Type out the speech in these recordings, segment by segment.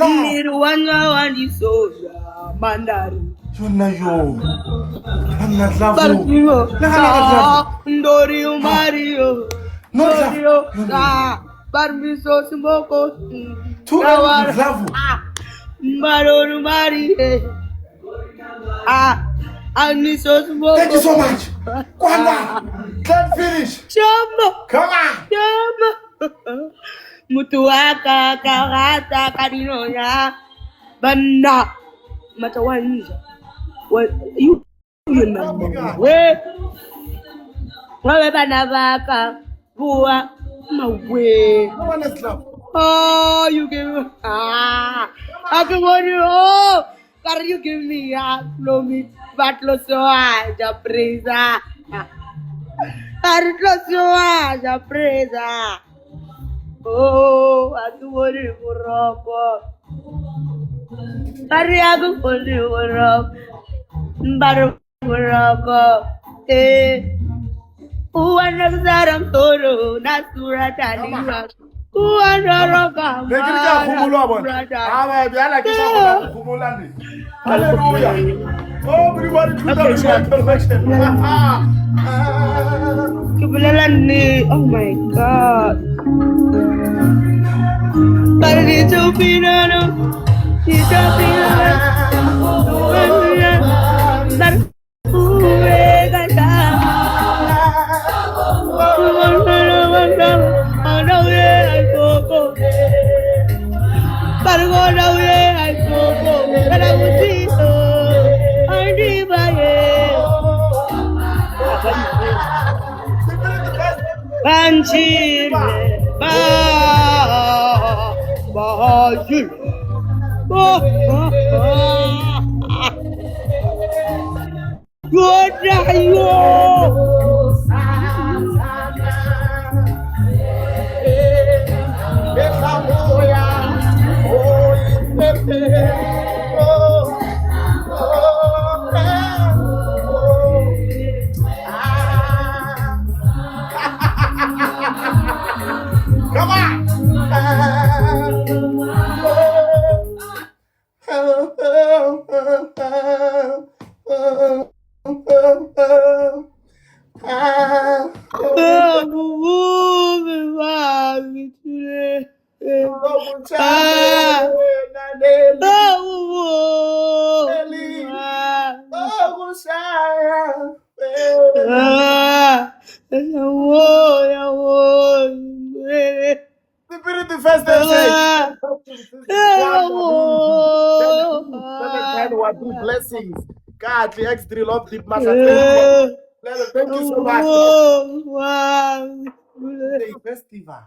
Nirwanya wanisoja mandari. Yo. I'm not love. Barrio. Ndorio Mario. Ndorio. Barbiso Simoko. Love. Mbaroru Marie. Aniso Simoko. Thank you so much. Kwanda. Can't finish. Chama. Come on. Chama. Mutuaka karata karinoya. Banda. Matawanja. What you remember? Where? Bana baka. Bua. My way. No one is love. Oh, you give me. I can want you. Oh, can you give me a flow me? Battle so I just praise. Battle so I just praise. Oh, I can want you for rock. I can want you for rock. Battle for rock. Who I'm solo, not to rattle. Hallelujah. Everybody do the resurrection. Oh my God. But it's a pinano. It's a pinano. Come on. The first time blessings. God, the extra love deep master. Thank you so much. Festival.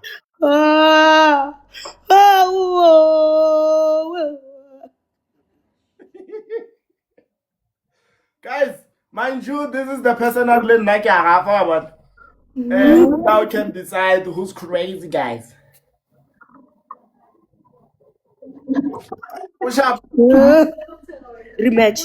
Guys, mind you, this is the personal like a half hour. And now can decide who's crazy, guys. Push up. Rematch.